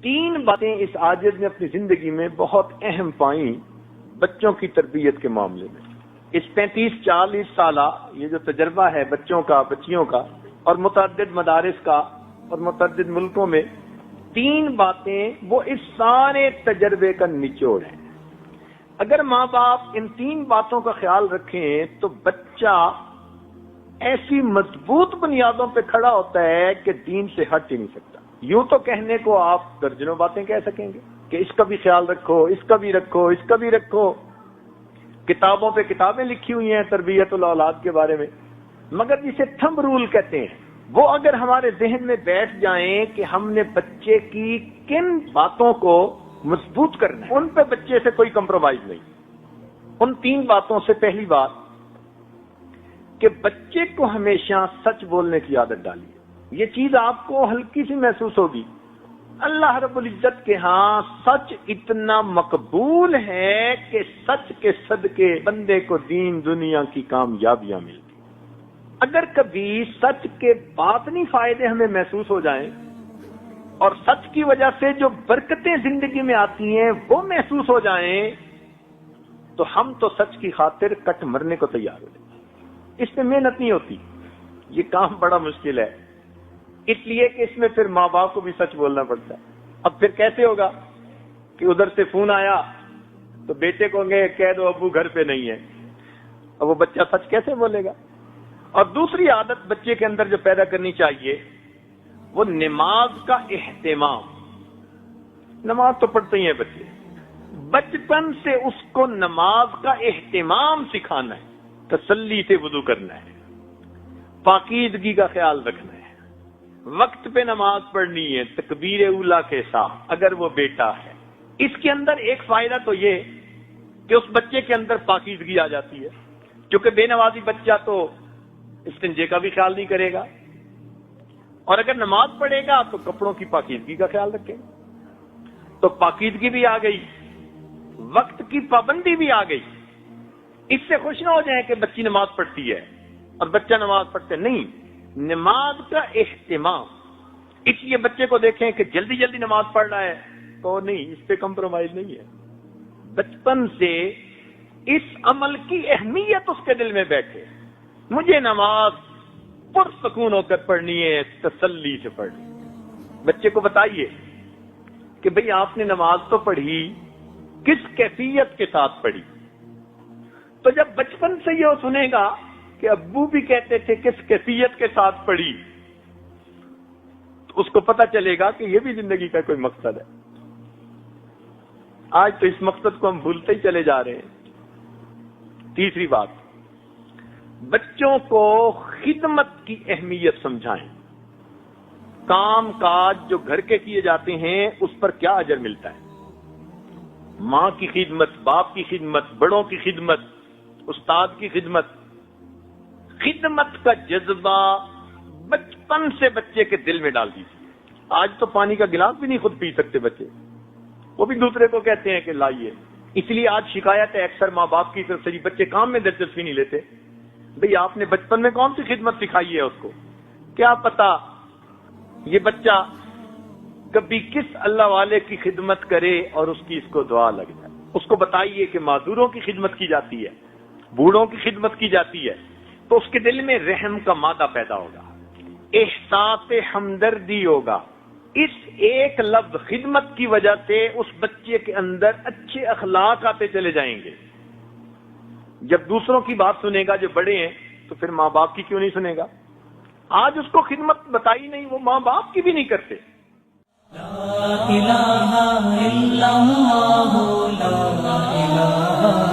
3 باتیں اس عاجز نے اپنی زندگی میں بہت اہم پائیں بچوں کی تربیت کے معاملے میں۔ اس 35-40 سالہ یہ جو تجربہ ہے بچوں کا، بچیوں کا، اور متعدد مدارس کا اور متعدد ملکوں میں، 3 باتیں وہ اس سارے تجربے کا نچوڑ ہے۔ اگر ماں باپ ان 3 باتوں کا خیال رکھیں تو بچہ ایسی مضبوط بنیادوں پہ کھڑا ہوتا ہے کہ دین سے ہٹ ہی نہیں سکتا۔ یوں تو کہنے کو آپ درجنوں باتیں کہہ سکیں گے کہ اس کا بھی خیال رکھو، اس کا بھی رکھو، اس کا بھی رکھو، کتابوں پہ کتابیں لکھی ہوئی ہیں تربیت الاولاد کے بارے میں، مگر جسے تھمب رول کہتے ہیں وہ اگر ہمارے ذہن میں بیٹھ جائیں کہ ہم نے بچے کی کن باتوں کو مضبوط کرنا ہے، ان پہ بچے سے کوئی کمپرومائز نہیں۔ ان 3 باتوں سے پہلی بات کہ بچے کو ہمیشہ سچ بولنے کی عادت ڈالیے۔ یہ چیز آپ کو ہلکی سی محسوس ہوگی، اللہ رب العزت کے ہاں سچ اتنا مقبول ہے کہ سچ کے صدقے بندے کو دین دنیا کی کامیابیاں ملتی۔ اگر کبھی سچ کے باطنی فائدے ہمیں محسوس ہو جائیں اور سچ کی وجہ سے جو برکتیں زندگی میں آتی ہیں وہ محسوس ہو جائیں تو ہم تو سچ کی خاطر کٹ مرنے کو تیار ہو جائیں۔ اس میں محنت نہیں ہوتی، یہ کام بڑا مشکل ہے، اس لیے کہ اس میں پھر ماں باپ کو بھی سچ بولنا پڑتا ہے۔ اب پھر کیسے ہوگا کہ ادھر سے فون آیا تو بیٹے کو کہہ دو ابو گھر پہ نہیں ہے، اب وہ بچہ سچ کیسے بولے گا؟ اور دوسری عادت بچے کے اندر جو پیدا کرنی چاہیے وہ نماز کا اہتمام۔ نماز تو پڑھتے ہی ہیں بچے، بچپن سے اس کو نماز کا اہتمام سکھانا ہے، تسلی سے وضو کرنا ہے، پاکیزگی کا خیال رکھنا ہے، وقت پہ نماز پڑھنی ہے تکبیر اولیٰ کے ساتھ اگر وہ بیٹا ہے۔ اس کے اندر ایک فائدہ تو یہ کہ اس بچے کے اندر پاکیزگی آ جاتی ہے، کیونکہ بے نمازی بچہ تو استنجے کا بھی خیال نہیں کرے گا، اور اگر نماز پڑھے گا تو کپڑوں کی پاکیزگی کا خیال رکھے گا، تو پاکیزگی بھی آ گئی، وقت کی پابندی بھی آ گئی۔ اس سے خوش نہ ہو جائیں کہ بچی نماز پڑھتی ہے اور بچہ نماز پڑھتے نہیں، نماز کا اہتمام۔ اس لیے بچے کو دیکھیں کہ جلدی جلدی نماز پڑھ رہا ہے تو نہیں، اس پہ کمپرومائز نہیں ہے، بچپن سے اس عمل کی اہمیت اس کے دل میں بیٹھے، مجھے نماز پرسکون ہو کر پڑھنی ہے، تسلی سے پڑھنی۔ بچے کو بتائیے کہ بھئی آپ نے نماز تو پڑھی، کس کیفیت کے ساتھ پڑھی؟ تو جب بچپن سے یہ سنے گا کہ ابو بھی کہتے تھے کس کیفیت کے ساتھ پڑھی، تو اس کو پتہ چلے گا کہ یہ بھی زندگی کا کوئی مقصد ہے۔ آج تو اس مقصد کو ہم بھولتے ہی چلے جا رہے ہیں۔ تیسری بات، بچوں کو خدمت کی اہمیت سمجھائیں۔ کام کاج جو گھر کے کیے جاتے ہیں اس پر کیا اجر ملتا ہے، ماں کی خدمت، باپ کی خدمت، بڑوں کی خدمت، استاد کی خدمت۔ خدمت کا جذبہ بچپن سے بچے کے دل میں ڈال دیجیے۔ آج تو پانی کا گلاس بھی نہیں خود پی سکتے بچے، وہ بھی دوسرے کو کہتے ہیں کہ لائیے۔ اس لیے آج شکایت ہے اکثر ماں باپ کی طرف سے، جی بچے کام میں دلچسپی نہیں لیتے۔ بھئی آپ نے بچپن میں کون سی خدمت سکھائی ہے اس کو؟ کیا پتا یہ بچہ کبھی کس اللہ والے کی خدمت کرے اور اس کی اس کو دعا لگ جائے۔ اس کو بتائیے کہ معذوروں کی خدمت کی جاتی ہے، بوڑھوں کی خدمت کی جاتی ہے، تو اس کے دل میں رحم کا مادہ پیدا ہوگا، احساس ہمدردی ہوگا۔ اس ایک لفظ خدمت کی وجہ سے اس بچے کے اندر اچھے اخلاق آتے چلے جائیں گے۔ جب دوسروں کی بات سنے گا جو بڑے ہیں تو پھر ماں باپ کی کیوں نہیں سنے گا؟ آج اس کو خدمت بتائی نہیں، وہ ماں باپ کی بھی نہیں کرتے۔ لا الہ الا اللہ، لا الہ